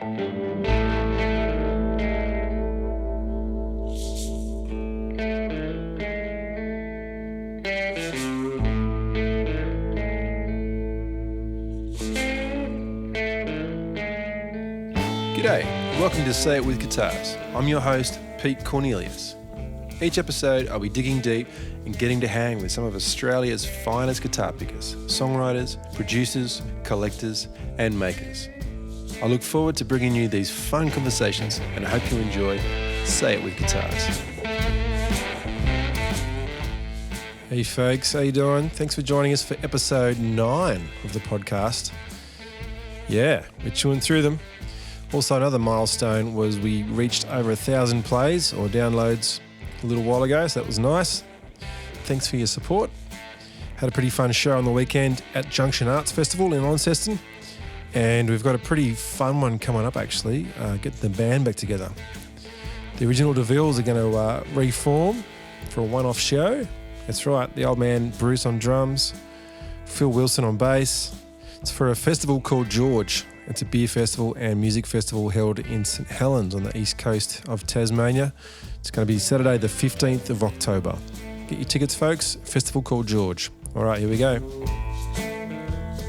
G'day, welcome to Say It With Guitars. I'm your host, Pete Cornelius. Each episode I'll be digging deep and getting to hang with some of Australia's finest guitar pickers, songwriters, producers, collectors and makers. I look forward to bringing you these fun conversations and I hope you enjoy Say It With Guitars. Hey folks, how you doing? Thanks for joining us for episode 9 of the podcast. Yeah, we're chewing through them. Also, another milestone was we reached over 1,000 plays or downloads a little while ago, so that was nice. Thanks for your support. Had a pretty fun show on the weekend at Junction Arts Festival in Launceston, and we've got a pretty fun one coming up actually, getting the band back together. The original DeVilles are going to reform for a one-off show. That's right, the old man Bruce on drums, Phil Wilson on bass. It's for a festival called George. It's a beer festival and music festival held in St Helens on the east coast of Tasmania. It's going to be Saturday the 15th of October. Get your tickets, folks. A festival called George. All right, here we go.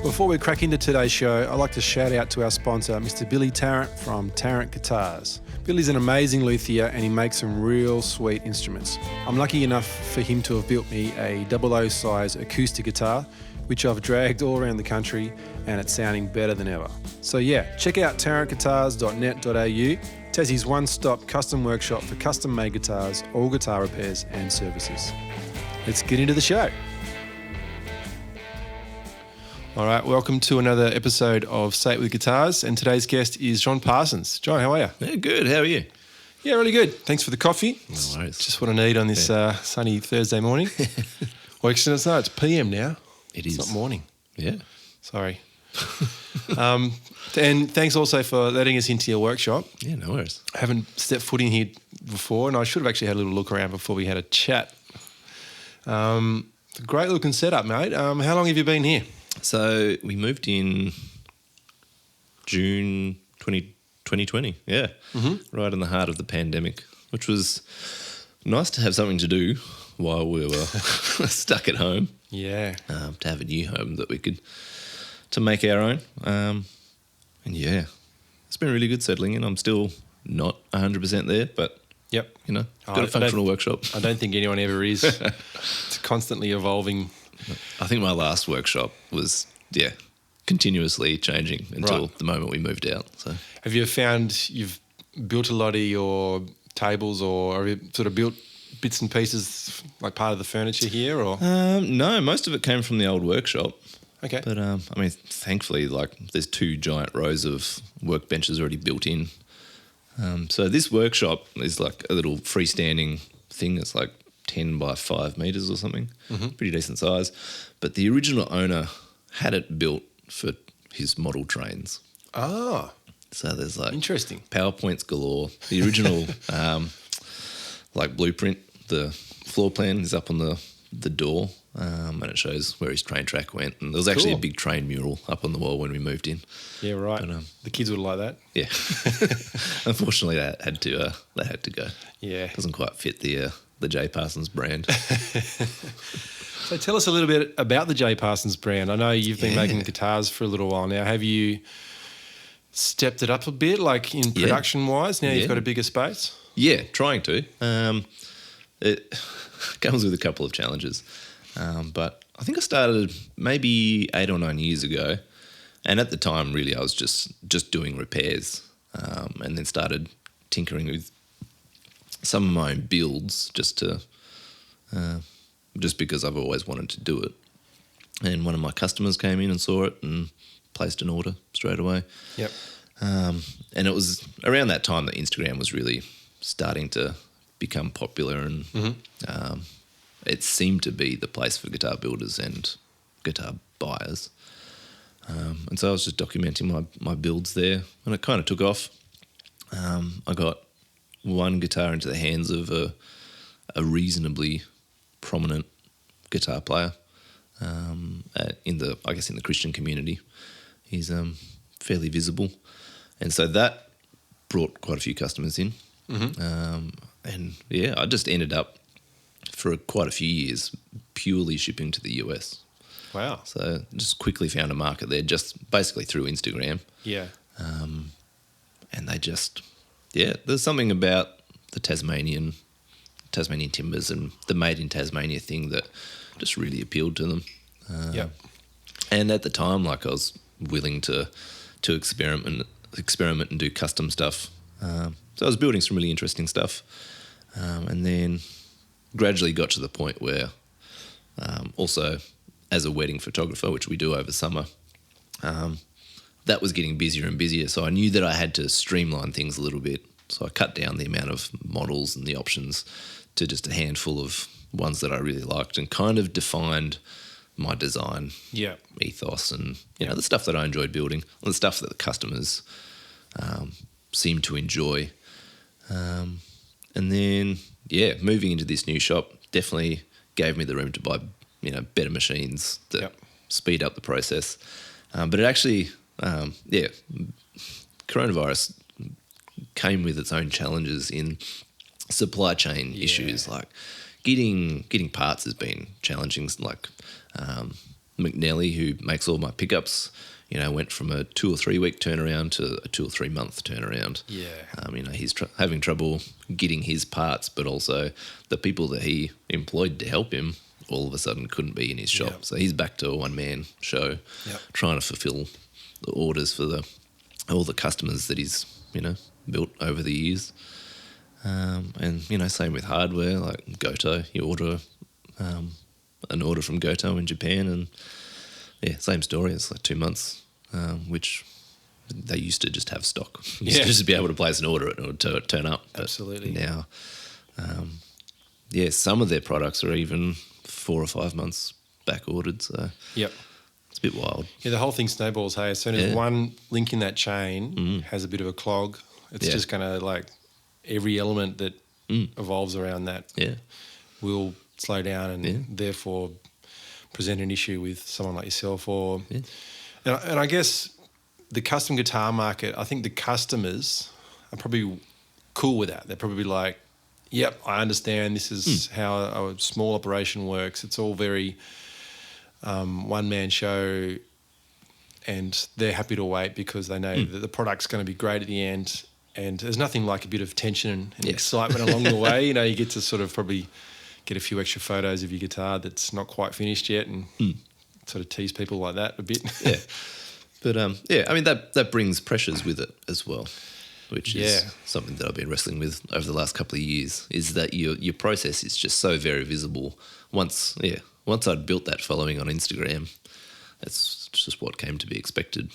Before we crack into today's show, I'd like to shout out to our sponsor, Mr. Billy Tarrant from Tarrant Guitars. Billy's an amazing luthier and he makes some real sweet instruments. I'm lucky enough for him to have built me a 00 size acoustic guitar, which I've dragged all around the country and it's sounding better than ever. So yeah, check out tarrantguitars.net.au, Tassie's one-stop custom workshop for custom-made guitars, all guitar repairs and services. Let's get into the show. All right, welcome to another episode of Say It With Guitars, and today's guest is Jon Parsons. Jon, how are you? Yeah, good. How are you? Yeah, really good. Thanks for the coffee. No worries. Just what I need on this sunny Thursday morning. Well, actually, it's PM now. It's not morning. Yeah. Sorry. And thanks also for letting us into your workshop. Yeah, no worries. I haven't stepped foot in here before, and I should have actually had a little look around before we had a chat. Great looking setup, mate. How long have you been here? So we moved in June 2020, yeah, right in the heart of the pandemic, which was nice to have something to do while we were stuck at home. Yeah. To have a new home that we could, to make our own. And yeah, it's been really good settling in. I'm still not 100% there, but yep, you know, got a functional workshop. I don't think anyone ever is. It's constantly evolving. I think my last workshop was, continuously changing until the moment we moved out. So, have you found you've built a lot of your tables, or have you sort of built bits and pieces like part of the furniture here, or? No, most of it came from the old workshop. Okay. But I mean, thankfully, there's 2 giant rows of workbenches already built in. So this workshop is like a little freestanding thing that's like 10 by 5 metres or something, pretty decent size. But the original owner had it built for his model trains. Ah. So there's like interesting PowerPoints galore. The original blueprint, the floor plan is up on the door, and it shows where his train track went. And there was actually a big train mural up on the wall when we moved in. Yeah, right. But, the kids would like that. Yeah. Unfortunately, they had to go. Yeah. Doesn't quite fit the J.Parsons brand. So tell us a little bit about the J.Parsons brand. I know you've been making guitars for a little while now. Have you stepped it up a bit, like in production-wise? Now you've got a bigger space? Yeah, trying to. It comes with a couple of challenges. But I think I started maybe 8 or 9 years ago. And at the time, really, I was just doing repairs, and then started tinkering with some of my own builds just because I've always wanted to do it. And one of my customers came in and saw it and placed an order straight away. Yep. And it was around that time that Instagram was really starting to become popular, and it seemed to be the place for guitar builders and guitar buyers. And so I was just documenting my builds there, and it kind of took off. I got one guitar into the hands of a reasonably prominent guitar player in the Christian community. He's fairly visible. And so that brought quite a few customers in. And yeah, I just ended up for quite a few years purely shipping to the US. Wow. So just quickly found a market there, just basically through Instagram. Yeah. And they just, there's something about the Tasmanian timbers and the made in Tasmania thing that just really appealed to them. And at the time, like, I was willing to experiment and do custom stuff. So I was building some really interesting stuff. And then gradually got to the point where also as a wedding photographer, which we do over summer, that was getting busier and busier. So I knew that I had to streamline things a little bit. So I cut down the amount of models and the options to just a handful of ones that I really liked and kind of defined my design ethos and, the stuff that I enjoyed building, and the stuff that the customers seemed to enjoy. And then, moving into this new shop definitely gave me the room to buy, better machines that speed up the process. But it actually, coronavirus came with its own challenges in supply chain issues. Like getting parts has been challenging. Like McNelly, who makes all my pickups, went from a 2 or 3 week turnaround to a 2 or 3 month turnaround. He's having trouble getting his parts, but also the people that he employed to help him all of a sudden couldn't be in his shop. So he's back to a one-man show, trying to fulfill the orders for all the customers that he's, built over the years. And, same with hardware, like Goto. You order an order from Goto in Japan and, same story. It's like 2 months, which they used to just have stock. You used to just be able to place an order and it would turn up. But absolutely. Now, some of their products are even 4 or 5 months back ordered. So it's a bit wild. Yeah, the whole thing snowballs, hey. As soon as one link in that chain has a bit of a clog, it's just going to, like, every element that evolves around that will slow down and therefore present an issue with someone like yourself. And I guess the custom guitar market, I think the customers are probably cool with that. They're probably like, yep, I understand this is how a small operation works. It's all very one-man show, and they're happy to wait because they know that the product's going to be great at the end. And there's nothing like a bit of tension and excitement along the way. You get to sort of probably get a few extra photos of your guitar that's not quite finished yet and sort of tease people like that a bit. But, that brings pressures with it as well, which is something that I've been wrestling with over the last couple of years, is that your process is just so very visible. Once I'd built that following on Instagram, that's just what came to be expected.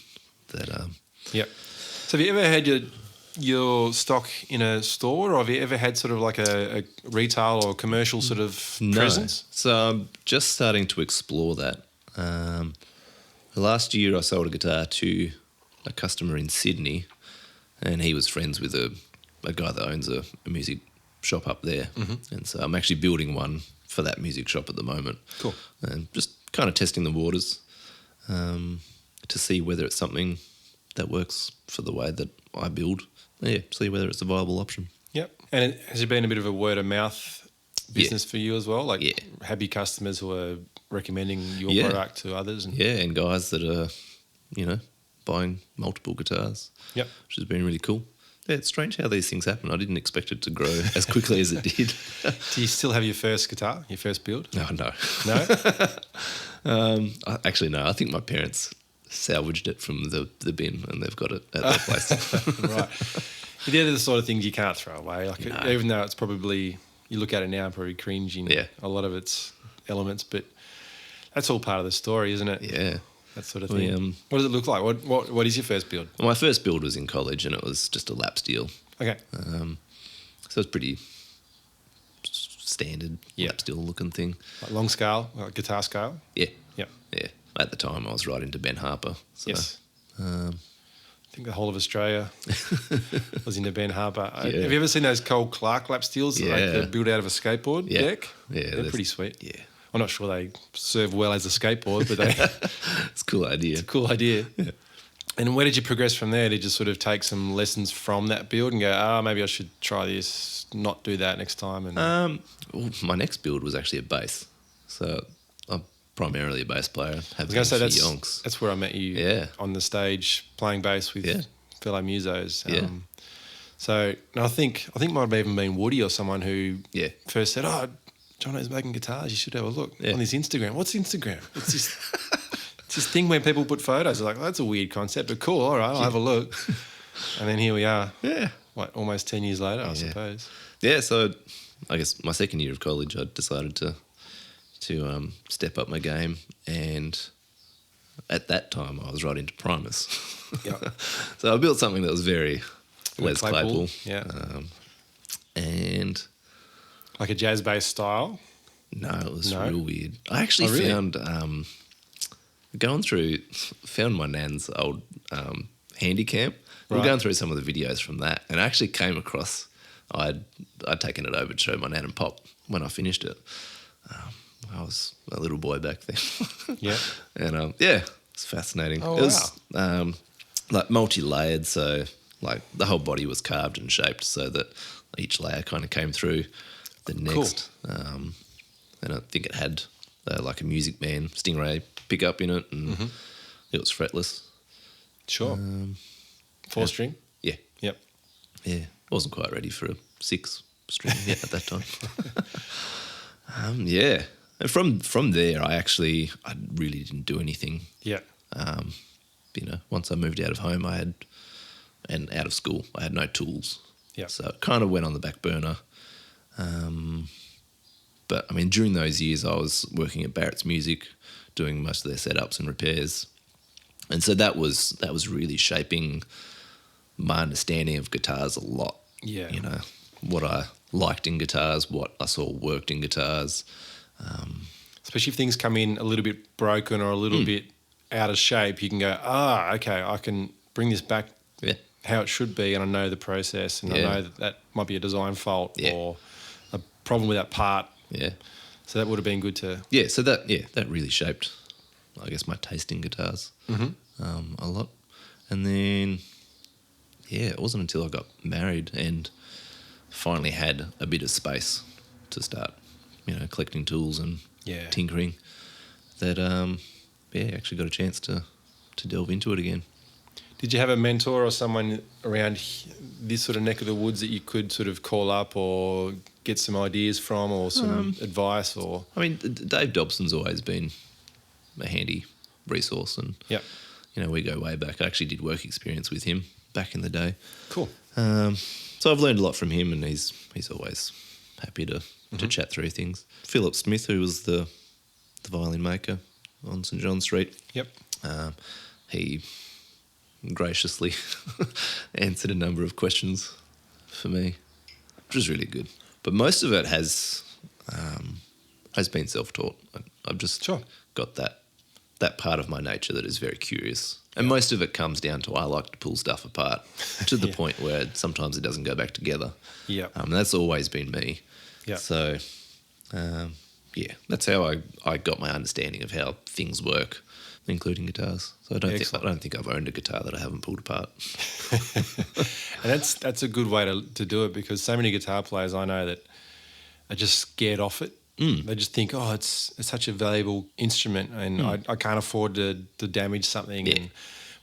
So have you ever had your stock in a store, or have you ever had sort of like a retail or commercial sort of presence? So I'm just starting to explore that. Last year I sold a guitar to a customer in Sydney, and he was friends with a guy that owns a music shop up there. And so I'm actually building one for that music shop at the moment. Cool. And just kind of testing the waters to see whether it's something that works for the way that I build. See whether it's a viable option. Yep. And has it been a bit of a word of mouth business for you as well? Like happy customers who are recommending your product to others? And guys that are, buying multiple guitars. Yep. Which has been really cool. Yeah, it's strange how these things happen. I didn't expect it to grow as quickly as it did. Do you still have your first guitar, your first build? No. No? Actually, no. I think my parents salvaged it from the bin and they've got it at their place. Right. They're the sort of things you can't throw away. Even though it's probably, you look at it now and probably cringing a lot of its elements, but that's all part of the story, isn't it? Yeah. That sort of thing. What does it look like? What is your first build? Well, my first build was in college and it was just a lap steel. Okay. So it's pretty standard lap steel looking thing. Like long scale, like guitar scale? Yeah. Yep. Yeah. At the time I was right into Ben Harper. So, yes. I think the whole of Australia was into Ben Harper. Have you ever seen those Cole Clark lap steels? Like they're built out of a skateboard deck? Yeah. They're pretty sweet. Yeah. I'm not sure they serve well as a skateboard, but they... It's a cool idea. It's a cool idea. Yeah. And where did you progress from there? Did you sort of take some lessons from that build and go, maybe I should try this, not do that next time? And well, my next build was actually a bass. So I'm primarily a bass player. I was going to say that's where I met you on the stage playing bass with fellow musos. So and I think it might have even been Woody or someone who first said, John is making guitars, you should have a look on his Instagram. What's Instagram? It's this thing where people put photos. Like, that's a weird concept, but cool. All right, I'll have a look. And then here we are. Yeah. Almost 10 years later, I suppose. Yeah, so I guess my second year of college, I decided to step up my game. And at that time, I was right into primers. Yep. So I built something that was very Les Claypool. Yeah. And... like a jazz bass style? No, it was real weird. I actually found... found my nan's old handy cam. We were going through some of the videos from that, and I actually came across. I'd taken it over to show my nan and pop when I finished it. I was a little boy back then. Yeah, and it's fascinating. It was like multi-layered, so like the whole body was carved and shaped so that each layer kind of came through the next. Cool. And I think it had like a Music Man Stingray pickup in it, and it was fretless. Sure. 4-string? Yeah. Yep. Yeah. I wasn't quite ready for a 6-string yet at that time. Yeah. And from there, I really didn't do anything. Yeah. Once I moved out of home, and out of school, I had no tools. Yeah. So it kind of went on the back burner. But I mean, during those years, I was working at Barrett's Music, doing most of their setups and repairs, and so that was really shaping my understanding of guitars a lot. Yeah, what I liked in guitars, what I saw worked in guitars. Especially if things come in a little bit broken or a little bit out of shape, you can go, okay, I can bring this back how it should be, and I know the process, and I know that might be a design fault or a problem with that part. Yeah. So that would have been good to... Yeah, so that really shaped, I guess, my taste in guitars a lot. And then, it wasn't until I got married and finally had a bit of space to start, collecting tools and tinkering that, actually got a chance to delve into it again. Did you have a mentor or someone around this sort of neck of the woods that you could sort of call up or get some ideas from or some advice? Or I mean, Dave Dobson's always been a handy resource, and we go way back. I actually did work experience with him back in the day. Cool. So I've learned a lot from him, and he's always happy to chat through things. Philip Smith, who was the violin maker on St John Street. Yep. He graciously answered a number of questions for me, which was really good. But most of it has been self-taught. I've just got that part of my nature that is very curious. And most of it comes down to I like to pull stuff apart to the point where sometimes it doesn't go back together. Yeah. That's always been me. Yeah. So, that's how I got my understanding of how things work, including guitars. So I don't think I've owned a guitar that I haven't pulled apart. And that's a good way to do it, because so many guitar players I know that are just scared off it. They just think, it's such a valuable instrument, and I can't afford to damage something. Yeah.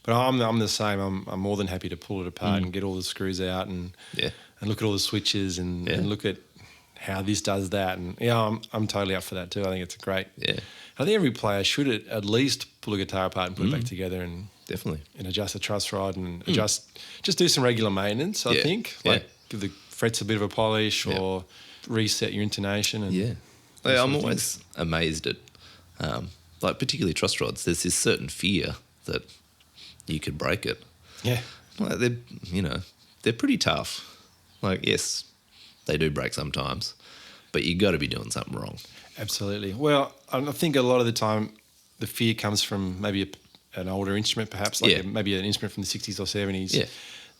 But I'm the same. I'm more than happy to pull it apart and get all the screws out and look at all the switches and look at how this does that. And I'm totally up for that too. I think it's great. Yeah. I think every player should at least pull a guitar apart and put it back together and definitely adjust the truss rod and just do some regular maintenance. I think give the frets a bit of a polish or reset your intonation. And I'm always amazed at particularly truss rods. There's this certain fear that you could break it. Yeah, like they're pretty tough. Like, yes, they do break sometimes, but you got to be doing something wrong. Absolutely. Well, I think a lot of the time the fear comes from maybe an older instrument, perhaps, maybe an instrument from the 60s or 70s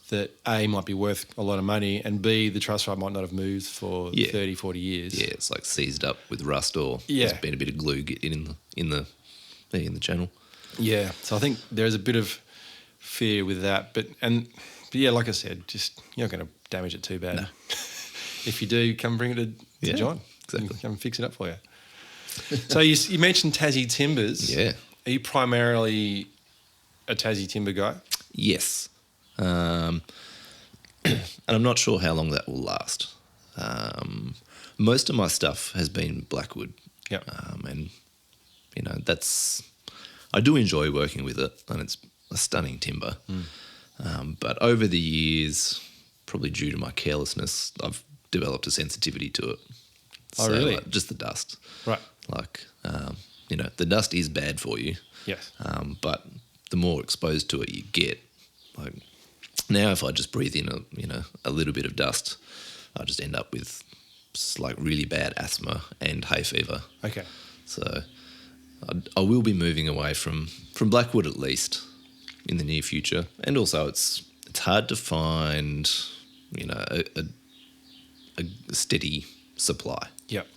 that A, might be worth a lot of money, and B, the truss rod might not have moved for 30, 40 years. Yeah, it's like seized up with rust, or there's been a bit of glue getting in the channel. Yeah, so I think there's a bit of fear with that. But yeah, like I said, just you're not going to damage it too bad. No. If you do, come bring it to John. Exactly. Come and fix it up for you. So you mentioned Tassie Timbers. Yeah. Are you primarily a Tassie timber guy? Yes. And I'm not sure how long that will last. Most of my stuff has been Blackwood. Yeah. And, I do enjoy working with it, and it's a stunning timber. But over the years, probably due to my carelessness, I've developed a sensitivity to it. Oh, really? Like, just the dust. Right. Like, the dust is bad for you. Yes. But the more exposed to it you get, like now if I just breathe in a little bit of dust, I just end up with like really bad asthma and hay fever. Okay. So I will be moving away from Blackwood at least in the near future. And also it's hard to find, a steady supply. Yep.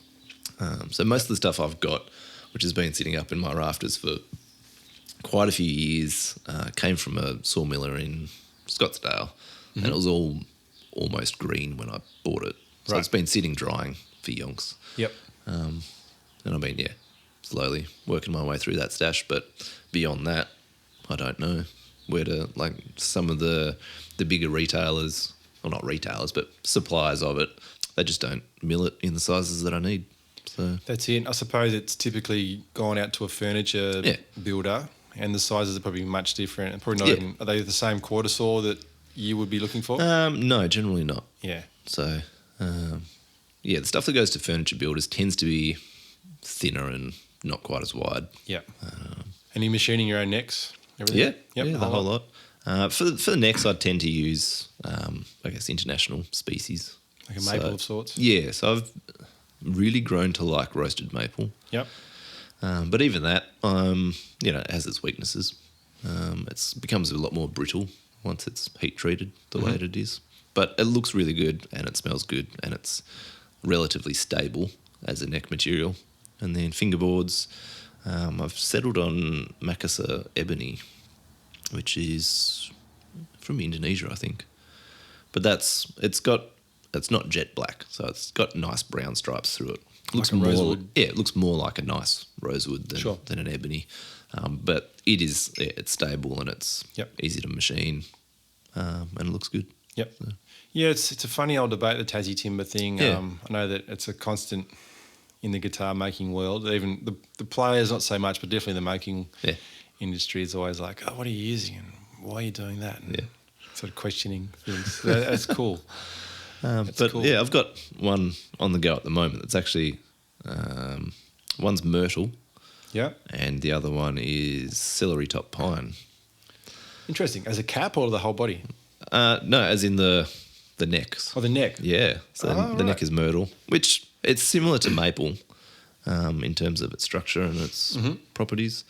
So most of the stuff I've got, which has been sitting up in my rafters for quite a few years, came from a sawmiller in Scottsdale, and it was all almost green when I bought it. So it's been sitting drying for yonks. Yep. And I've been, slowly working my way through that stash. But beyond that, I don't know where to, like some of the bigger retailers, well, not retailers, but suppliers of it, they just don't mill it in the sizes that I need. So That's it. I suppose it's typically gone out to a furniture builder, and the sizes are probably much different. And probably not even, are they the same quarter saw that you would be looking for? No, generally not. Yeah. So, the stuff that goes to furniture builders tends to be thinner and not quite as wide. Yeah. And you machining your own necks? Everything? Yeah, the whole lot. For the necks, I tend to use, international species. Like a maple of sorts? Yeah, so I've really grown to like roasted maple. Yep. But even that, it has its weaknesses. It becomes a lot more brittle once it's heat treated the way that it is. But it looks really good and it smells good and it's relatively stable as a neck material. And then fingerboards, I've settled on Makassar ebony, which is from Indonesia, I think. But it's not jet black, so it's got nice brown stripes through it. Like a rosewood? Yeah, it looks more like a nice rosewood than an ebony. But it's stable and it's easy to machine, and it looks good. Yep. So. Yeah, it's a funny old debate, the Tassie timber thing. Yeah. I know that it's a constant in the guitar making world. Even the players, not so much, but definitely the making industry is always like, oh, what are you using and why are you doing that? And sort of questioning things. That's cool. Cool. Yeah, I've got one on the go at the moment. It's actually one's myrtle, and the other one is celery top pine. Interesting. As a cap or the whole body? No, as in the necks. Oh, the neck. Yeah, so the neck is myrtle, which it's similar to maple in terms of its structure and its properties.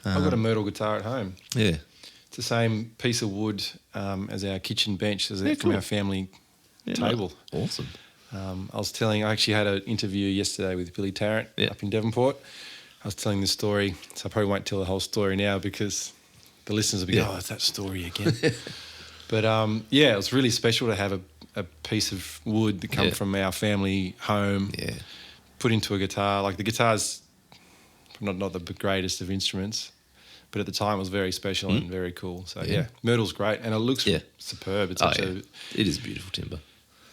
I've got a myrtle guitar at home. Yeah, it's the same piece of wood as our kitchen bench, from our family table. Awesome. I actually had an interview yesterday with Billy Tarrant up in Devonport. I was telling this story, so I probably won't tell the whole story now because the listeners will be going, it's that story again. But it was really special to have a piece of wood that come from our family home, put into a guitar. Like the guitar's not the greatest of instruments, but at the time it was very special and very cool. So myrtle's great and it looks superb. It's it is beautiful timber.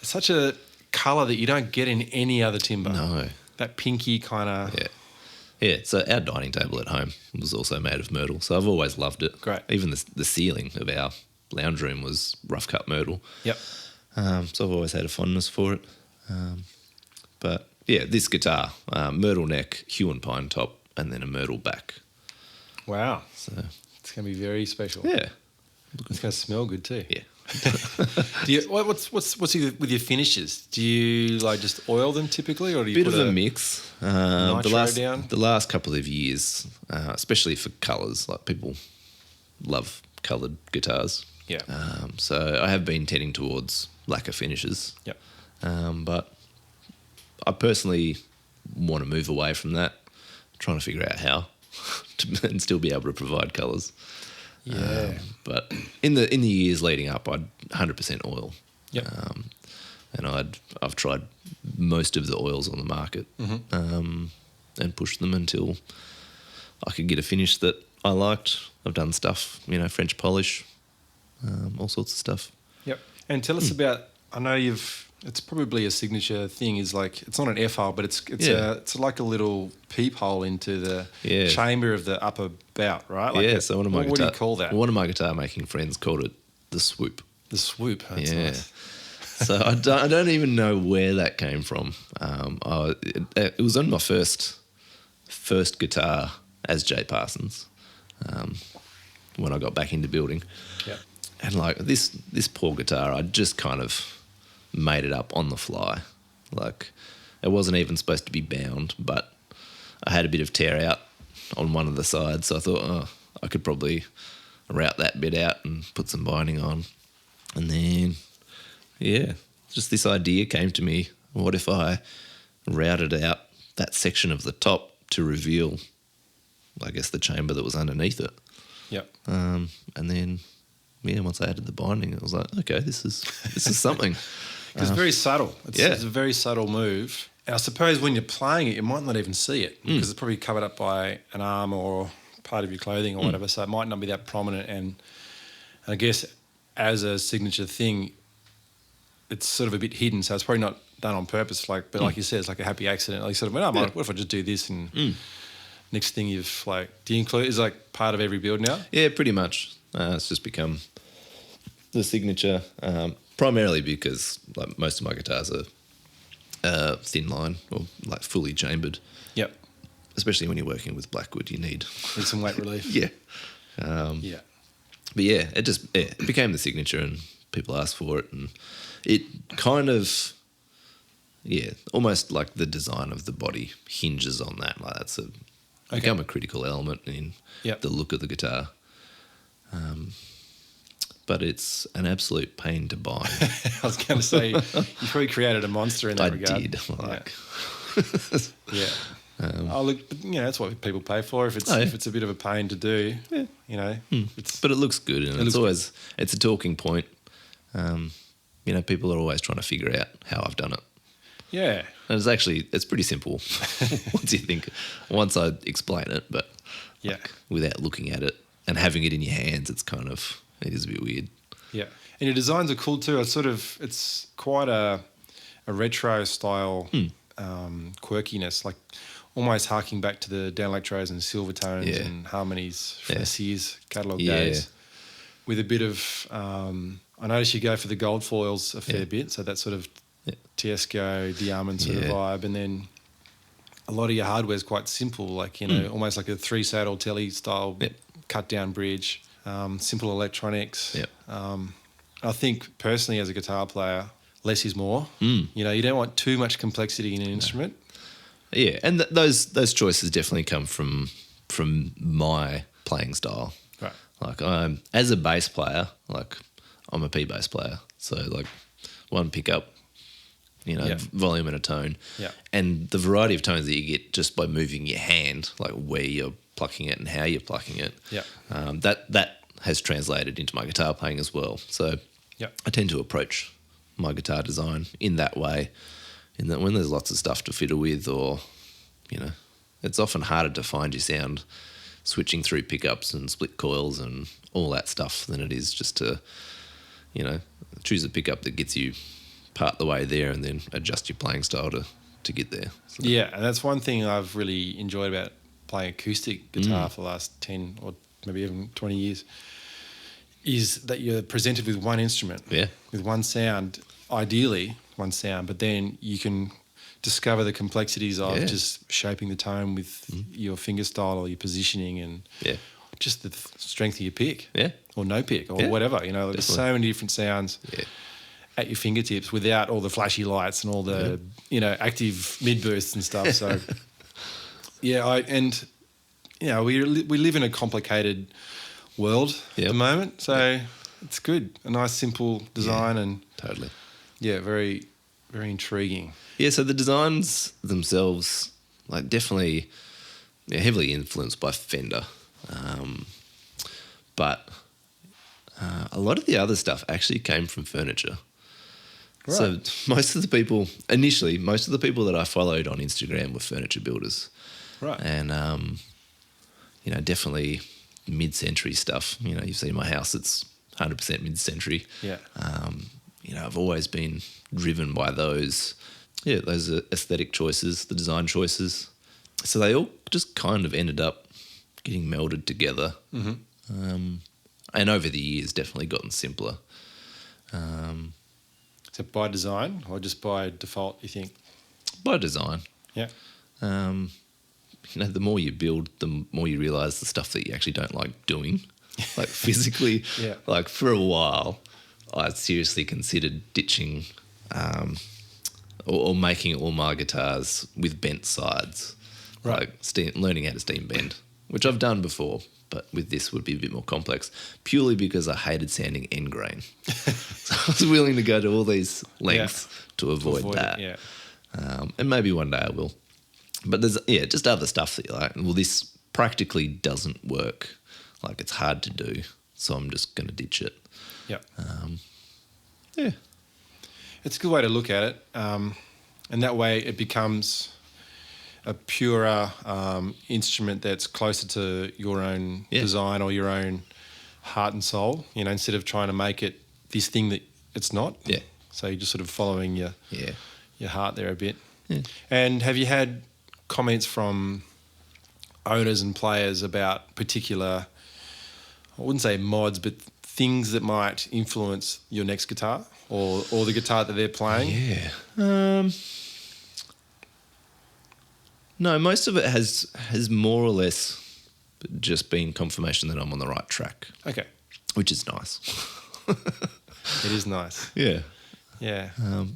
It's such a colour that you don't get in any other timber. No. That pinky kind of... Yeah, so our dining table at home was also made of myrtle, so I've always loved it. Great. Even the ceiling of our lounge room was rough cut myrtle. Yep. So I've always had a fondness for it. But yeah, this guitar, myrtle neck, hue and pine top, and then a myrtle back. Wow. So it's going to be very special. Yeah. It's going to smell good too. Yeah. What's with your finishes? Do you just oil them typically, or do you bit put of a mix? Nitro down? The last couple of years, especially for colours, like people love coloured guitars. Yeah. So I have been tending towards lacquer finishes. Yep. But I personally want to move away from that, trying to figure out how and still be able to provide colours. Yeah. But in the years leading up, I'd 100% oil. Yep. And I've tried most of the oils on the market, and pushed them until I could get a finish that I liked. I've done stuff, French polish, all sorts of stuff. Yep. And tell us about. I know it's probably a signature thing. Is like it's not an F-hole, but it's like a little peephole into the chamber of the upper bout, right? Like So what do you call that? One of my guitar making friends called it the swoop. The swoop. That's nice. So I don't even know where that came from. It was on my first guitar as J.Parsons, when I got back into building. Yeah. And like this poor guitar, I just kind of made it up on the fly. Like it wasn't even supposed to be bound, but I had a bit of tear out on one of the sides, so I thought, I could probably route that bit out and put some binding on. And then, just this idea came to me. What if I routed out that section of the top to reveal, I guess, the chamber that was underneath it? Yep. And then, once I added the binding, it was like, okay, this is something. It's very subtle. It's a very subtle move. And I suppose when you're playing it, you might not even see it because it's probably covered up by an arm or part of your clothing or whatever, so it might not be that prominent. And I guess as a signature thing, it's sort of a bit hidden, so it's probably not done on purpose. But like you said, it's like a happy accident. Like you sort of went, what if I just do this? And next thing you've do you include is like part of every build now? Yeah, pretty much. It's just become the signature, primarily because like most of my guitars are thin line or like fully chambered. Yep. Especially when you're working with blackwood, you need some weight relief. Yeah. But it became the signature, and people asked for it, and it kind of, almost like the design of the body hinges on that. Like that's become a critical element in the look of the guitar. But it's an absolute pain to bind. I was going to say, you probably created a monster in that regard. I did. Look, that's what people pay for. If it's a bit of a pain to do, but it looks good, and it's a talking point. People are always trying to figure out how I've done it. Yeah, and it's pretty simple once I explain it, but without looking at it and having it in your hands, it is a bit weird. Yeah, and your designs are cool too. It's quite a retro style quirkiness, like almost harking back to the down electros and silver tones and harmonies from the Sears catalogue days. With a bit of, I notice you go for the gold foils a fair bit, so that sort of Tiesco, Diamond sort of vibe, and then a lot of your hardware is quite simple, like almost like a 3-saddle telly style cut down bridge, simple electronics. I think personally as a guitar player, less is more. You don't want too much complexity in an instrument. Yeah, and those choices definitely come from my playing style. Right. Like as a bass player, like I'm a P bass player, so like one pickup, volume and a tone. Yeah. And the variety of tones that you get just by moving your hand, like where you're plucking it and how you're plucking it. Yeah. That has translated into my guitar playing as well. So I tend to approach my guitar design in that way, in that when there's lots of stuff to fiddle with, or it's often harder to find your sound switching through pickups and split coils and all that stuff than it is just to choose a pickup that gets you part the way there and then adjust your playing style to get there. So. Yeah, and that's one thing I've really enjoyed about playing acoustic guitar for the last 10 or maybe even 20 years, is that you're presented with one instrument, with one sound, ideally one sound, but then you can discover the complexities of just shaping the tone with your finger style or your positioning and just the strength of your pick or no pick or whatever. There's so many different sounds at your fingertips without all the flashy lights and all the active mid boosts and stuff. So we live in a complicated world at the moment, so it's good. A nice simple design and totally very, very intriguing. Yeah, so the designs themselves, like definitely heavily influenced by Fender, but a lot of the other stuff actually came from furniture. Right. So most of the people that I followed on Instagram were furniture builders. Right. And, definitely mid-century stuff. You see my house, it's 100% mid-century. Yeah. I've always been driven by those aesthetic choices, the design choices. So they all just kind of ended up getting melded together. Mm-hmm. And over the years, definitely gotten simpler. Is it by design or just by default, you think? By design. Yeah. The more you build, the more you realise the stuff that you actually don't like doing, like physically. Yeah. Like for a while, I seriously considered ditching or making all my guitars with bent sides. Right. Like learning how to steam bend, which I've done before, but with this would be a bit more complex, purely because I hated sanding end grain. So I was willing to go to all these lengths to avoid that. It, yeah. And maybe one day I will. But there's, just other stuff that you're like, well, this practically doesn't work. Like it's hard to do, so I'm just going to ditch it. Yeah. Yeah. It's a good way to look at it. And that way it becomes a purer instrument that's closer to your own design or your own heart and soul, instead of trying to make it this thing that it's not. Yeah. So you're just sort of following your heart there a bit. Yeah. And have you had comments from owners and players about particular, I wouldn't say mods, but things that might influence your next guitar or the guitar that they're playing? Yeah. No, most of it has more or less just been confirmation that I'm on the right track. Okay. Which is nice. It is nice. Yeah. Yeah.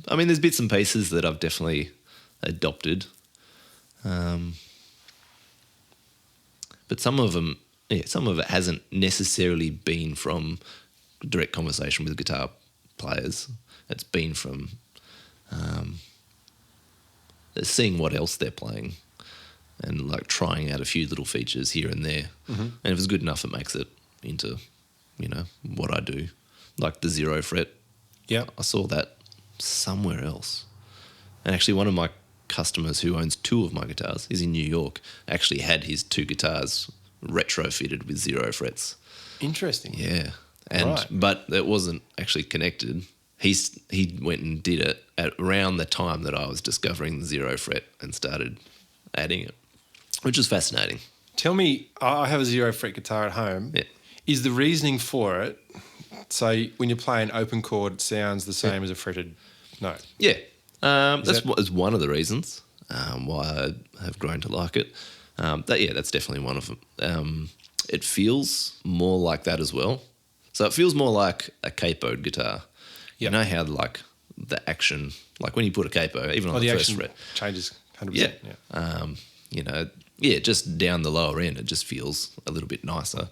There's bits and pieces that I've definitely adopted. But some of it hasn't necessarily been from direct conversation with guitar players. It's been from seeing what else they're playing and like trying out a few little features here and there. Mm-hmm. And if it's good enough, it makes it into, what I do. Like the 0 fret. Yeah. I saw that somewhere else. And actually one of my customers who owns 2 of my guitars is in New York, actually had his 2 guitars retrofitted with 0 frets. Interesting. Yeah. But it wasn't actually connected. He went and did it at around the time that I was discovering the 0 fret and started adding it, which is fascinating. Tell me, I have a 0 fret guitar at home. Yeah. Is the reasoning for it, so when you play an open chord, it sounds the same as a fretted note? Yeah. That's one of the reasons why I have grown to like it. That's definitely one of them. It feels more like that as well. So it feels more like a capoed guitar. Yep. You know how like the action, like when you put a capo, even on the first fret, changes 100%. Yeah. Just down the lower end, it just feels a little bit nicer.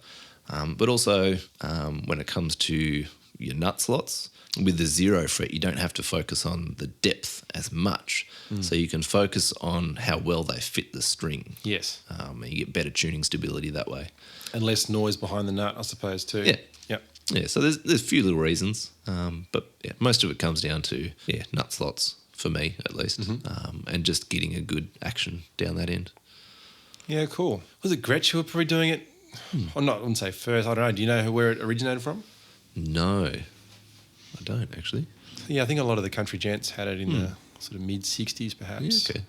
But also when it comes to your nut slots, with the 0 fret, you don't have to focus on the depth as much. So you can focus on how well they fit the string. Yes. And you get better tuning stability that way. And less noise behind the nut, I suppose, too. Yeah. Yep. Yeah, so there's a few little reasons. But most of it comes down to, nut slots, for me at least, and just getting a good action down that end. Yeah, cool. Was it Gretsch who were probably doing it? I wouldn't say first. I don't know. Do you know where it originated from? No, I don't actually. Yeah, I think a lot of the country gents had it in the sort of mid-60s perhaps. Yeah,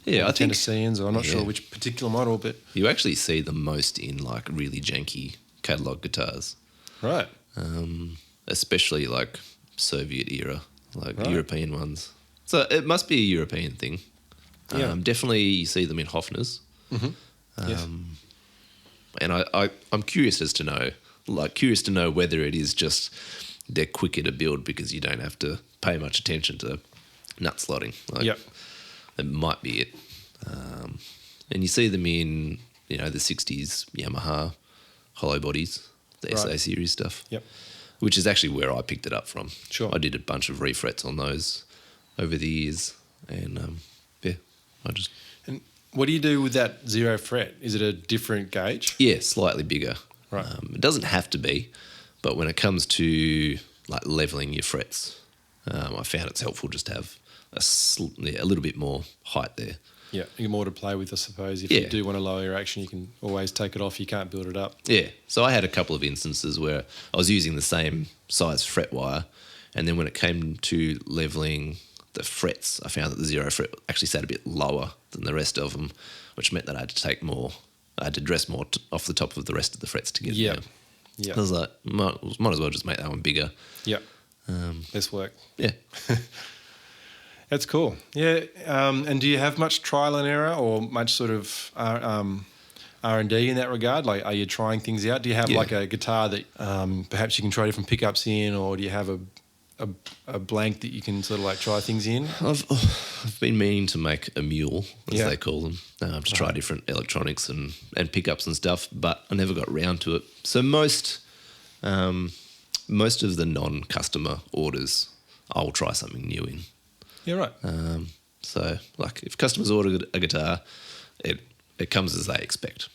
okay. I think Tennesseans, or I'm not sure which particular model, but... You actually see the most in like really janky catalogue guitars. Right. Especially like Soviet era, like European ones. So it must be a European thing. Yeah. Definitely you see them in Hofners. Mm-hmm. Yes. And I'm curious to know whether it is just they're quicker to build because you don't have to pay much attention to nut slotting. Yep. It might be it. And you see them in, the 60s Yamaha hollow bodies, the SA series stuff. Yep. Which is actually where I picked it up from. Sure. I did a bunch of refrets on those over the years. And, And what do you do with that 0 fret? Is it a different gauge? Yeah, slightly bigger. Right. It doesn't have to be, But when it comes to like leveling your frets, I found it's helpful just to have a little bit more height there. Yeah, you more to play with, I suppose. If Yeah. you do want to lower your action, you can always take it off. You can't build it up. Yeah. So I had a couple of instances where I was using the same size fret wire, and then when it came to leveling the frets, I found that the 0 fret actually sat a bit lower than the rest of them, which meant that I had to take more. I had to dress more off the top of the rest of the frets to get Yeah. there. Yeah. I was like, might as well just make that one bigger. Yeah. Less work. Yeah. That's cool. Yeah. And do you have much trial and error or much sort of R&D in that regard? Like, are you trying things out? Do you have like a guitar that perhaps you can try different pickups in, or do you have a blank that you can sort of like try things in? I've been meaning to make a mule, as Yeah. they call them, to try different electronics and pickups and stuff, but I never got round to it. So most of the non-customer orders, I'll try something new in. Yeah, right. So, like, if customers order a guitar, it comes as they expect.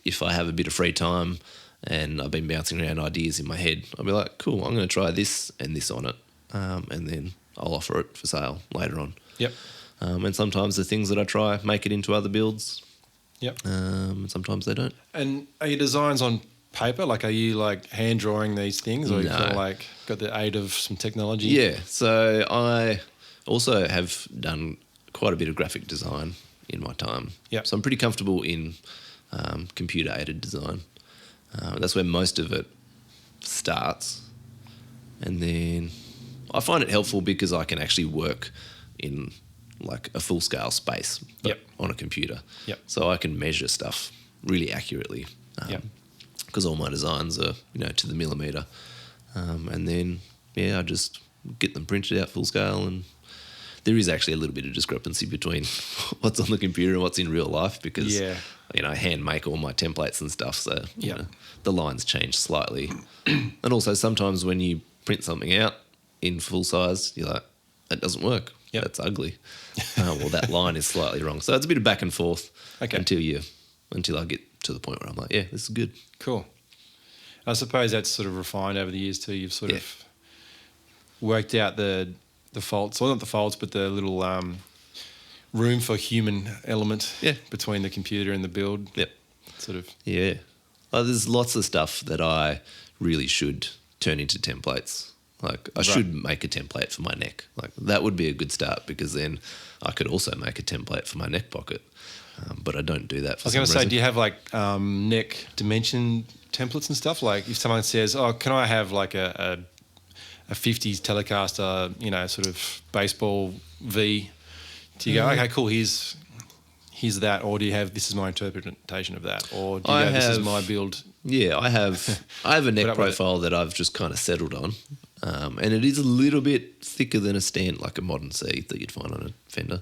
If I have a bit of free time and I've been bouncing around ideas in my head, I'll be like, cool, I'm going to try this and this on it, and then I'll offer it for sale later on. Yep. And sometimes the things that I try make it into other builds. Yep. And sometimes they don't. And are your designs on paper? Like, are you like hand drawing these things, or you No. kind of like got the aid of some technology? Yeah, so I also have done quite a bit of graphic design in my time. Yep. So I'm pretty comfortable in computer-aided design. That's where most of it starts. And then I find it helpful because I can actually work in like a full-scale space but Yep. on a computer. Yep. So I can measure stuff really accurately. Yep. Because all my designs are, to the millimetre. And then, I just get them printed out full scale, and there is actually a little bit of discrepancy between what's on the computer and what's in real life because, I hand make all my templates and stuff, so the lines change slightly. And also sometimes when you print something out in full size, you're like, that doesn't work. Yep. That's ugly. Well, that line is slightly wrong. So it's a bit of back and forth until I get to the point where I'm like, yeah, this is good. Cool. I suppose that's sort of refined over the years too. You've sort of worked out the faults, or not the faults, but the little room for human element between the computer and the build. Yep. Sort of. Yeah. There's lots of stuff that I really should turn into templates. Like I should make a template for my neck. Like that would be a good start because then I could also make a template for my neck pocket. But I don't do that for some reason. I was going to say, do you have like neck dimension templates and stuff? Like if someone says, oh, can I have like a 50s Telecaster, sort of baseball V? Do you go, okay, cool, here's that, or do you have, this is my interpretation of that, or do you go, this is my build? Yeah, I have a neck profile that I've just kind of settled on, and it is a little bit thicker than a stand, like a modern C that you'd find on a Fender,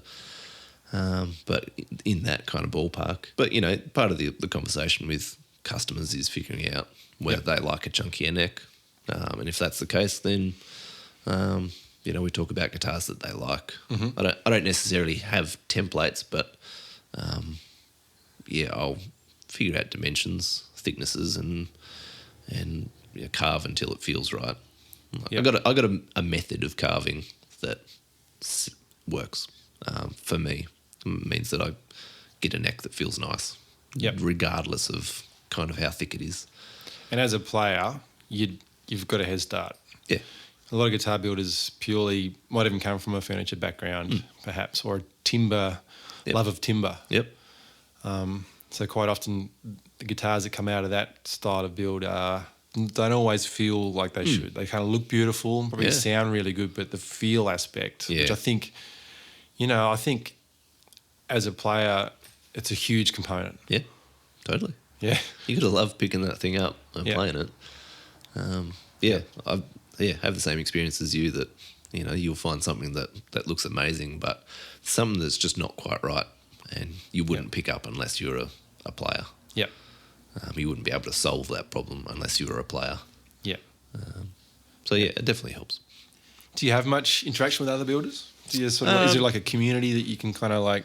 but in that kind of ballpark. But, part of the conversation with customers is figuring out whether they like a chunkier neck, and if that's the case, then we talk about guitars that they like. Mm-hmm. I don't necessarily have templates, but I'll figure out dimensions, thicknesses, and carve until it feels right. Yep. I got a method of carving that works for me. It means that I get a neck that feels nice, regardless of kind of how thick it is. And as a player, you've got a head start. Yeah. A lot of guitar builders might even come from a furniture background, perhaps, or a timber, love of timber. Yep. So quite often the guitars that come out of that style of build don't always feel like they should. They kind of look beautiful, probably sound really good, but the feel aspect, which I think as a player, it's a huge component. Yeah, totally. Yeah. You got to love picking that thing up and playing it. I have the same experience as you that, you'll find something that looks amazing, but something that's just not quite right and you wouldn't pick up unless you're a player. Yep. You wouldn't be able to solve that problem unless you were a player. Yep. It definitely helps. Do you have much interaction with other builders? Do you is there like a community that you can kind of like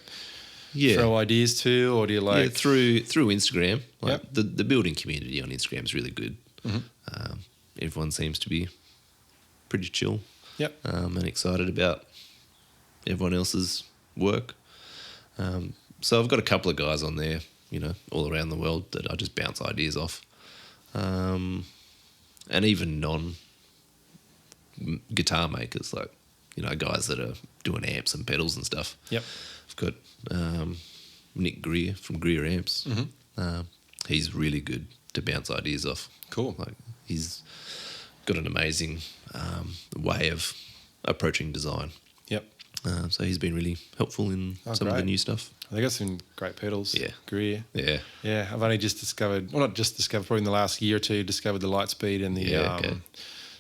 throw ideas to, or do you like... Yeah, through Instagram. The building community on Instagram is really good. Everyone seems to be pretty chill. Yep. And excited about everyone else's work. So I've got a couple of guys on there, all around the world that I just bounce ideas off. And even non-guitar makers, like, guys that are doing amps and pedals and stuff. Yep. I've got Nick Greer from Greer Amps. He's really good to bounce ideas off. Cool. Like, he's got an amazing way of approaching design. Yep. So he's been really helpful in some of the new stuff. They got some great pedals. Yeah. Greer. Yeah. Yeah. I've only just discovered, not just discovered, probably in the last year or two, discovered the Lightspeed and the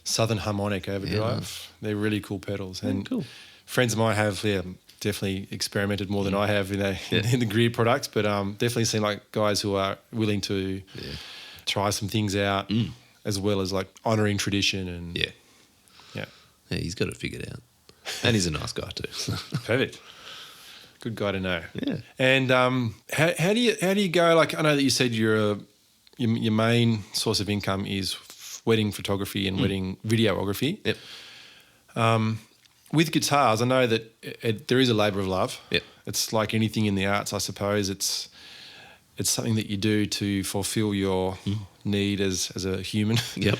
Southern Harmonic Overdrive. Yeah, nice. They're really cool pedals. And cool. friends of mine have definitely experimented more than I have in the Greer products, but definitely seem like guys who are willing to try some things out as well as like honouring tradition and Yeah, he's got it figured out. And he's a nice guy too. Perfect. Good guy to know. Yeah. And how do you go? Like, I know that you said your main source of income is wedding photography and wedding videography. Yep. With guitars, I know that there is a labour of love. Yep. It's like anything in the arts, I suppose. It's something that you do to fulfil your need as a human. Yep.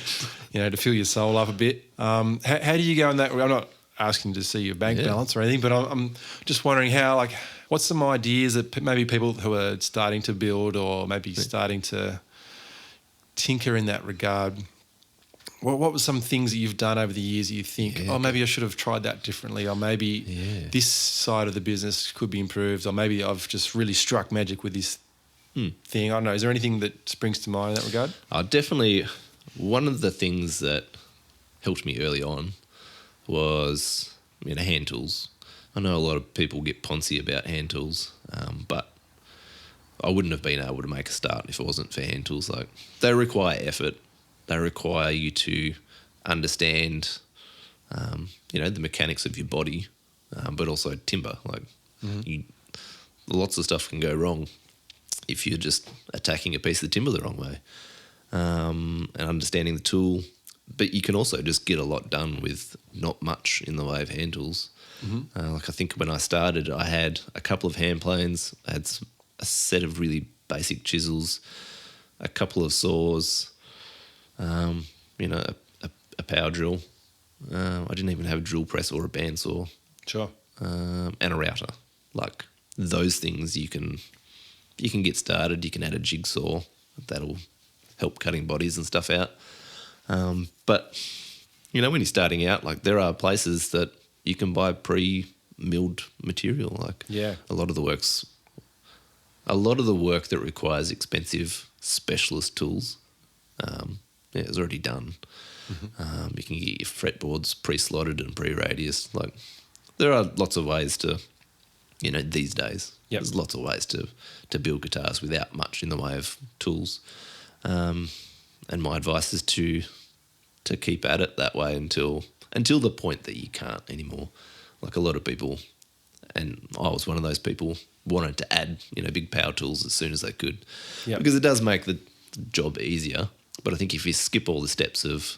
To fill your soul up a bit. How do you go in that? I'm not asking to see your bank balance or anything, but I'm just wondering what's some ideas that maybe people who are starting to build or maybe starting to tinker in that regard. What were some things that you've done over the years that you think, maybe I should have tried that differently, or maybe this side of the business could be improved, or maybe I've just really struck magic with this thing. I don't know. Is there anything that springs to mind in that regard? Definitely one of the things that helped me early on was hand tools. I know a lot of people get poncy about hand tools, but I wouldn't have been able to make a start if it wasn't for hand tools. Like, they require effort. They require you to understand, the mechanics of your body, but also timber. Like, lots of stuff can go wrong if you're just attacking a piece of timber the wrong way, and understanding the tool. But you can also just get a lot done with not much in the way of hand tools. Like, I think when I started, I had a couple of hand planes, I had a set of really basic chisels, a couple of saws, a power drill. I didn't even have a drill press or a bandsaw. Sure. And a router. Like, those things you can get started. You can add a jigsaw. That'll help cutting bodies and stuff out. But, when you're starting out, like, there are places that you can buy pre-milled material. Like, a lot of the work that requires expensive specialist tools, is already done. You can get your fretboards pre-slotted and pre-radius. Like, there are lots of ways to, these days, there's lots of ways to build guitars without much in the way of tools. And my advice is to keep at it that way until the point that you can't anymore. Like, a lot of people, and I was one of those people, wanted to add, big power tools as soon as they could, because it does make the job easier. But I think if you skip all the steps of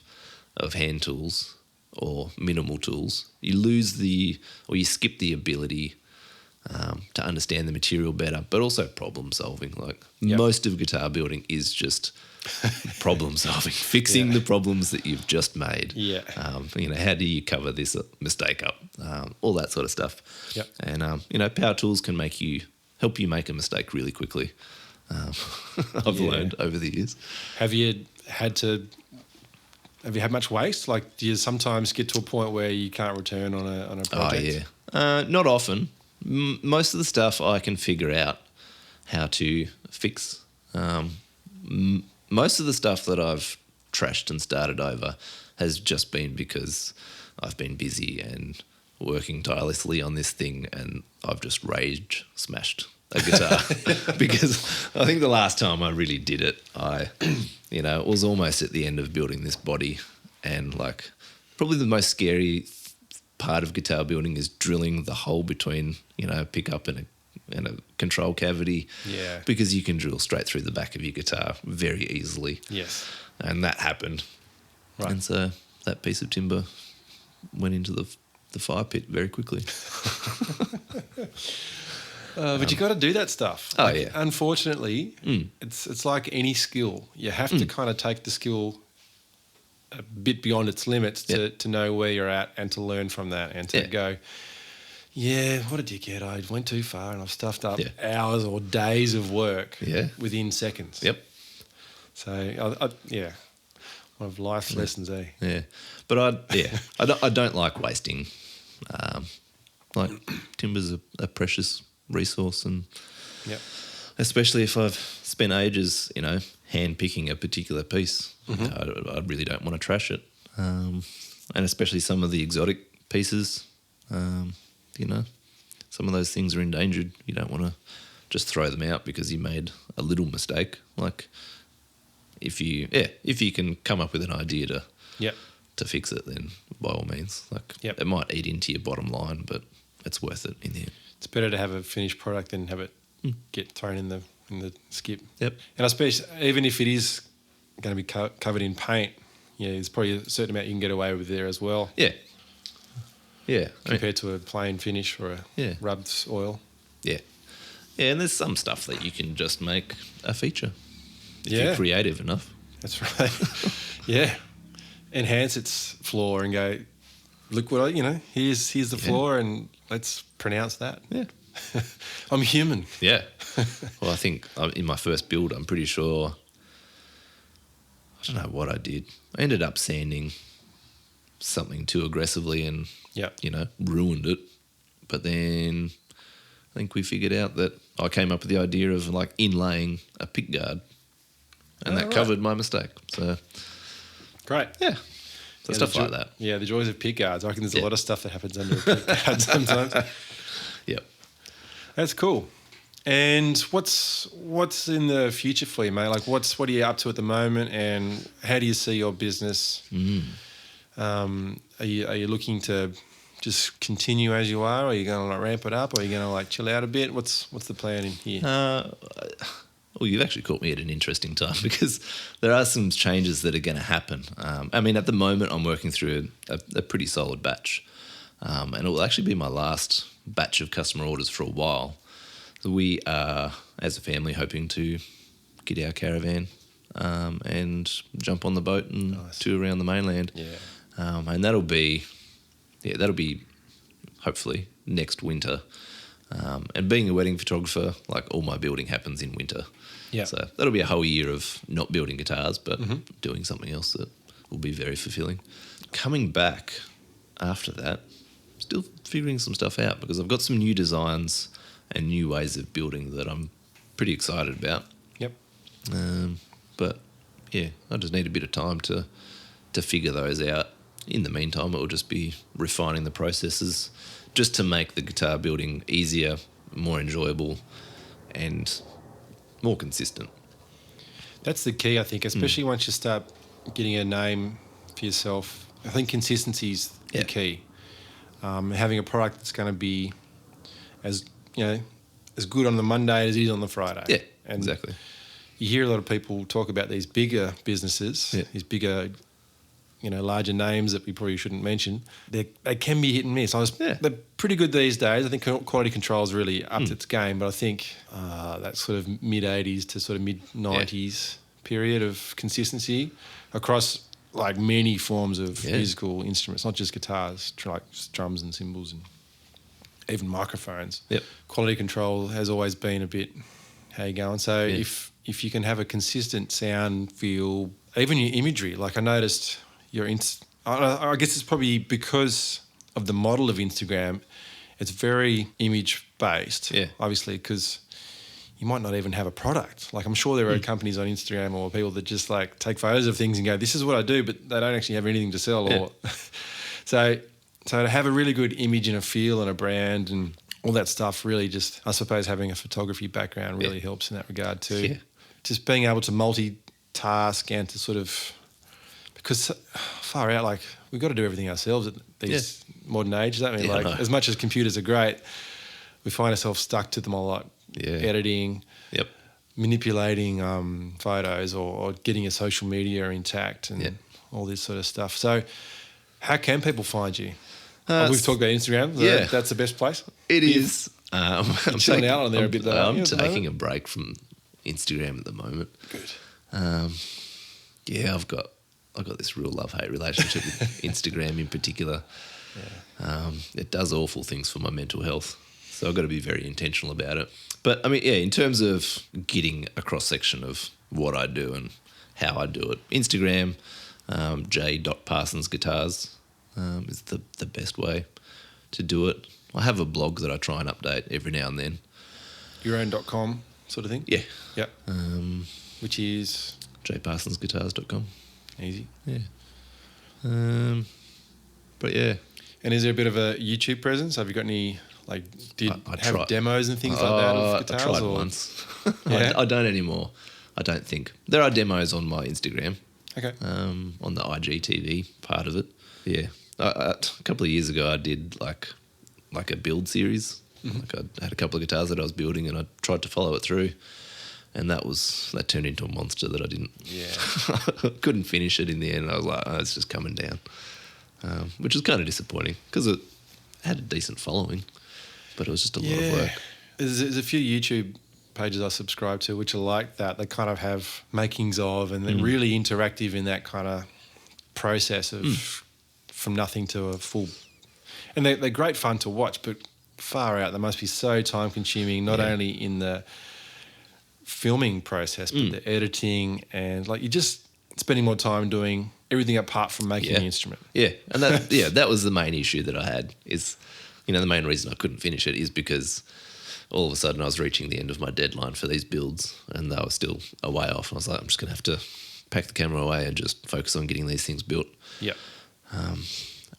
hand tools or minimal tools, you skip the ability to understand the material better, but also problem solving. Like, most of guitar building is just problem solving, fixing the problems that you've just made. How do you cover this mistake up? All that sort of stuff. And power tools can help you make a mistake really quickly. I've learned over the years. Have you had much waste? Like, do you sometimes get to a point where you can't return on a project? Not often. Most of the stuff I can figure out how to fix. Most of the stuff that I've trashed and started over has just been because I've been busy and working tirelessly on this thing, and I've just rage smashed a guitar. Because I think the last time I really did it, it was almost at the end of building this body, and like, probably the most scary part of guitar building is drilling the hole between, a pickup and a control cavity. Yeah. Because you can drill straight through the back of your guitar very easily. Yes. And that happened. Right. And so that piece of timber went into the fire pit very quickly. But you got to do that stuff. Oh, yeah. Unfortunately, it's like any skill. You have to kind of take the skill a bit beyond its limits to know where you're at and to learn from that and to go, what did you get? I went too far and I've stuffed up hours or days of work within seconds. Yep. So, one of life's lessons, eh? Yeah. But I don't like wasting. Like timber's a precious resource, and especially if I've spent ages, hand picking a particular piece, I really don't want to trash it. And especially some of the exotic pieces, some of those things are endangered. You don't want to just throw them out because you made a little mistake. Like if you can come up with an idea to fix it, then by all means, it might eat into your bottom line, but it's worth it in the end. It's better to have a finished product than have it get thrown in the skip. Yep. And I suppose even if it is going to be covered in paint, there's probably a certain amount you can get away with there as well. Yeah. Yeah. Compared to a plain finish or a rubbed oil. Yeah. Yeah, and there's some stuff that you can just make a feature if you're creative enough. That's right. Yeah. Enhance its flaw and go, look what here's the flaw and let's pronounce that. Yeah. I'm human. Yeah. Well, I think in my first build, I'm pretty sure, I don't know what I did. I ended up sanding something too aggressively and, ruined it. But then I think we figured out that I came up with the idea of like inlaying a pick guard, and that covered my mistake. So great. Yeah. So stuff like that. Yeah, the joys of pick guards. I reckon there's a lot of stuff that happens under a pick guard sometimes. Yep. That's cool. And what's in the future for you, mate? Like what are you up to at the moment, and how do you see your business? Are you looking to just continue as you are, or are you going to ramp it up, or are you going to chill out a bit? What's the plan in here? Well, you've actually caught me at an interesting time because there are some changes that are going to happen. At the moment, I'm working through a pretty solid batch, and it will actually be my last batch of customer orders for a while. So we are, as a family, hoping to get our caravan and jump on the boat and tour around the mainland. Yeah. And that'll be hopefully next winter. And being a wedding photographer, all my building happens in winter. Yeah. So that'll be a whole year of not building guitars, but doing something else that will be very fulfilling. Coming back after that, still figuring some stuff out because I've got some new designs and new ways of building that I'm pretty excited about. Yep. But yeah, I just need a bit of time to figure those out. In the meantime, it will just be refining the processes just to make the guitar building easier, more enjoyable, and more consistent. That's the key, I think, especially once you start getting a name for yourself. I think consistency is the key. Having a product that's going to be as good on the Monday as it is on the Friday. Yeah, and exactly. You hear a lot of people talk about these bigger businesses, these bigger, larger names that we probably shouldn't mention. They can be hit and miss. They're pretty good these days. I think quality control's really upped its game, but I think that sort of mid-80s to sort of mid-90s period of consistency across many forms of musical instruments, not just guitars, like drums and cymbals and even microphones. Yep. Quality control has always been a bit, how you going? So if you can have a consistent sound, feel, even your imagery, I noticed I guess it's probably because of the model of Instagram, it's very image-based, obviously, because you might not even have a product. I'm sure there are companies on Instagram or people that just take photos of things and go, this is what I do, but they don't actually have anything to sell. Or So to have a really good image and a feel and a brand and all that stuff really just, I suppose having a photography background really helps in that regard too. Yeah. Just being able to multitask and to sort of, because far out, we've got to do everything ourselves at these modern ages, don't we? As much as computers are great, we find ourselves stuck to them a lot. Yeah. Editing, manipulating photos or getting your social media intact and all this sort of stuff. So how can people find you? We've talked about Instagram. So that's the best place. It is. I'm chilling out on there a bit though. I'm taking a break from Instagram at the moment. Good. I've got this real love-hate relationship with Instagram in particular. Yeah. It does awful things for my mental health. So I've got to be very intentional about it. But I mean, in terms of getting a cross-section of what I do and how I do it, Instagram, J.Parsons Guitars is the best way to do it. I have a blog that I try and update every now and then. Your own.com sort of thing? Yeah. Yep. Which is? J.ParsonsGuitars.com. Easy. Yeah. But yeah. And is there a bit of a YouTube presence? Have you got any, like, have demos and things like that of guitars? I tried once. Yeah? I don't anymore. I don't think. There are demos on my Instagram. Okay. On the IGTV part of it. Yeah. A couple of years ago I did like a build series. Mm-hmm. Like I had a couple of guitars that I was building and I tried to follow it through. And that turned into a monster that I didn't. Yeah. Couldn't finish it in the end. I was like, it's just coming down. Which was kind of disappointing because it had a decent following, but it was just a lot of work. There's a few YouTube pages I subscribe to which are like that. They kind of have makings of, and they're really interactive in that kind of process of from nothing to a full. And they're great fun to watch, but far out, they must be so time consuming, not only in the filming process, but the editing, and like you're just spending more time doing everything apart from making the instrument. Yeah, and that was the main issue that I had is, the main reason I couldn't finish it is because all of a sudden I was reaching the end of my deadline for these builds and they were still a way off. I was like, I'm just going to have to pack the camera away and just focus on getting these things built. Yeah.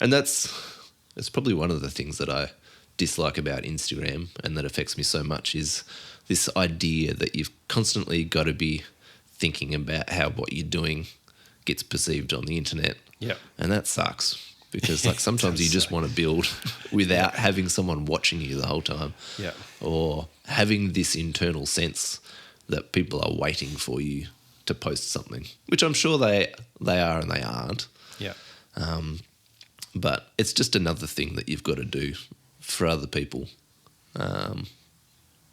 And it's probably one of the things that I dislike about Instagram and that affects me so much is this idea that you've constantly got to be thinking about how what you're doing gets perceived on the internet. Yeah. And that sucks because like sometimes you just want to build without having someone watching you the whole time. Yeah. Or having this internal sense that people are waiting for you to post something, which I'm sure they are and they aren't. Yeah. But it's just another thing that you've got to do for other people,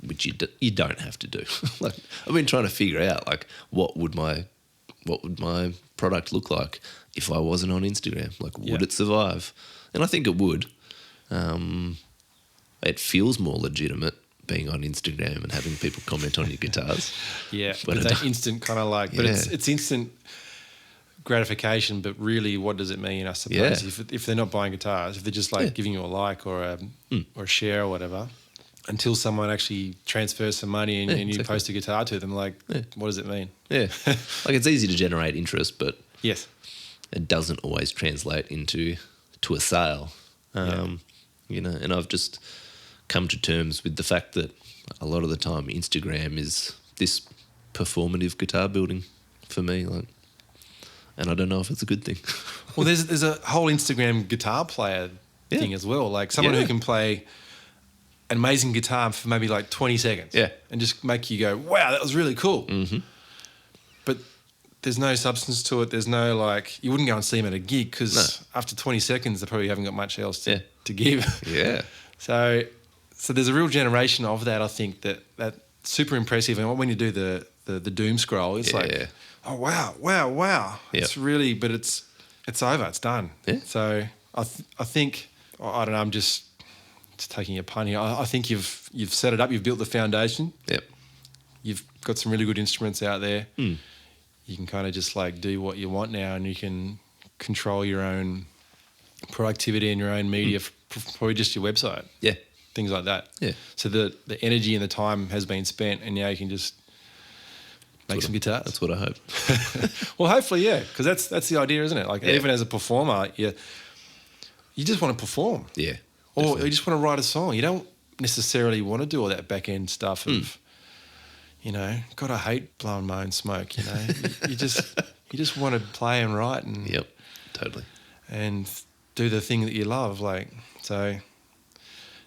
which you don't have to do. Like I've been trying to figure out like what would my product look like if I wasn't on Instagram? Like would it survive? And I think it would. It feels more legitimate being on Instagram and having people comment on your guitars. Yeah, but that instant kind of like, but it's instant gratification, but really what does it mean, I suppose, if they're not buying guitars, if they're just like giving you a like or a share or whatever, until someone actually transfers some money and you post a guitar to them, like what does it mean? Yeah, like it's easy to generate interest, but yes, it doesn't always translate into a sale. And I've just come to terms with the fact that a lot of the time Instagram is this performative guitar building for me, like. And I don't know if it's a good thing. Well, there's a whole Instagram guitar player thing as well. Like someone who can play an amazing guitar for maybe like 20 seconds. Yeah. And just make you go, wow, that was really cool. Mm-hmm. But there's no substance to it. There's no like, you wouldn't go and see them at a gig because after 20 seconds, they probably haven't got much else to give. Yeah. So there's a real generation of that, I think, that's super impressive. And when you do the doom scroll, it's oh, wow. Yep. It's really, but it's over. It's done. Yeah. So I think, I don't know, I'm just taking a pun here. I think you've set it up. You've built the foundation. Yep. You've got some really good instruments out there. Mm. You can kind of just like do what you want now and you can control your own productivity and your own media, probably just your website. Yeah. Things like that. Yeah. So the energy and the time has been spent and now you can just make some guitars. That's what I hope. Well, hopefully, yeah, because that's the idea, isn't it? Like even as a performer, you just want to perform. Yeah. Or definitely. You just want to write a song. You don't necessarily want to do all that back end stuff of, God, I hate blowing my own smoke. You just want to play and write and totally, and do the thing that you love. Like so,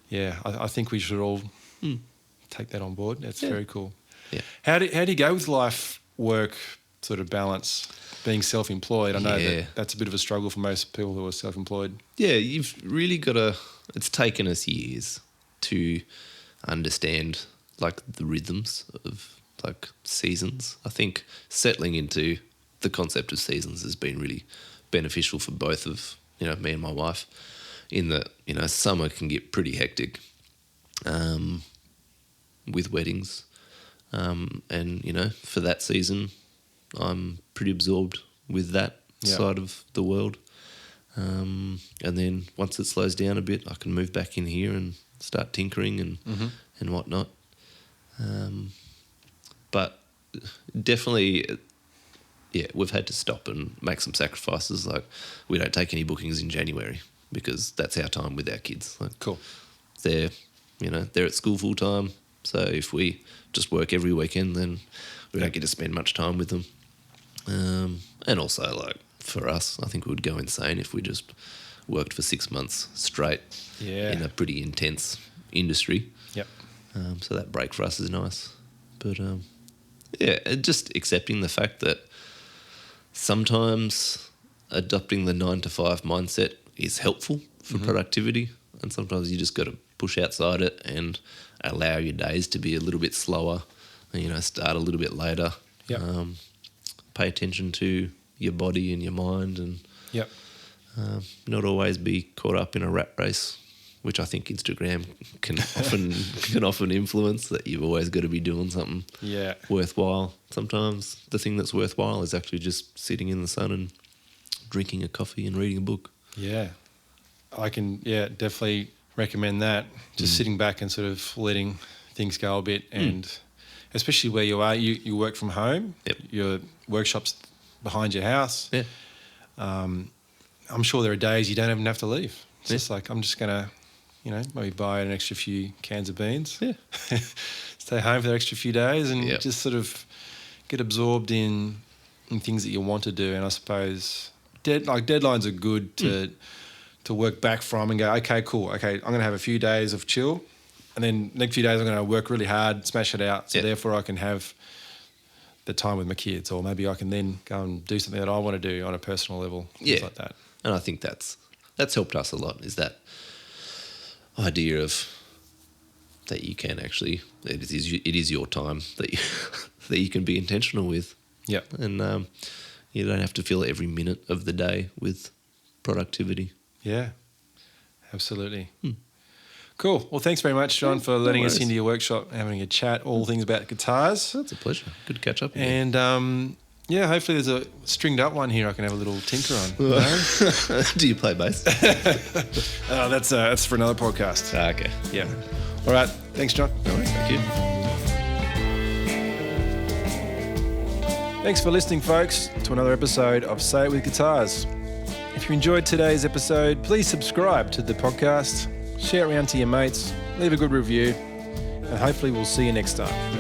yeah, I think we should all take that on board. That's very cool. Yeah. How do you go with life, work sort of balance, being self-employed? I know that's a bit of a struggle for most people who are self-employed. Yeah, you've really got to... It's taken us years to understand, like, the rhythms of, like, seasons. I think settling into the concept of seasons has been really beneficial for both of, me and my wife, in that, summer can get pretty hectic with weddings. And, for that season, I'm pretty absorbed with that side of the world. And then once it slows down a bit, I can move back in here and start tinkering and whatnot. But definitely, we've had to stop and make some sacrifices. Like, we don't take any bookings in January because that's our time with our kids. Like, cool. They're at school full time. So if we just work every weekend, then we don't get to spend much time with them. And also, like, for us, I think we would go insane if we just worked for 6 months straight in a pretty intense industry. Yep. So that break for us is nice. But, just accepting the fact that sometimes adopting the 9-to-5 mindset is helpful for productivity, and sometimes you just got to push outside it and allow your days to be a little bit slower and, start a little bit later. Yep. Pay attention to your body and your mind, and yep. Not always be caught up in a rat race, which I think Instagram can often influence, that you've always got to be doing something worthwhile. Sometimes the thing that's worthwhile is actually just sitting in the sun and drinking a coffee and reading a book. Yeah. I can definitely recommend that. Just sitting back and sort of letting things go a bit, and especially where you are, you work from home. Yep. Your workshop's behind your house. Yeah. I'm sure there are days you don't even have to leave. It's just like, I'm just going to, maybe buy an extra few cans of beans. Yeah. Stay home for the extra few days and just sort of get absorbed in things that you want to do. And I suppose deadlines are good to work back from and go, okay, cool. Okay, I'm going to have a few days of chill, and then next few days I'm going to work really hard, smash it out. So therefore I can have the time with my kids, or maybe I can then go and do something that I want to do on a personal level, things like that. And I think that's helped us a lot, is that idea of that you can actually, it is your time that you can be intentional with. Yeah. And you don't have to fill every minute of the day with productivity. Yeah, absolutely. Cool. Well, thanks very much, Jon, for letting us into your workshop and having a chat, all things about guitars. That's a pleasure. Good to catch up. And hopefully there's a stringed up one here I can have a little tinker on. Do you play bass? That's for another podcast. Okay. Yeah. All right. Thanks, Jon. No worries. Thank you. Thanks for listening, folks, to another episode of Say It With Guitars. If you enjoyed today's episode, please subscribe to the podcast, share it around to your mates, leave a good review, and hopefully we'll see you next time.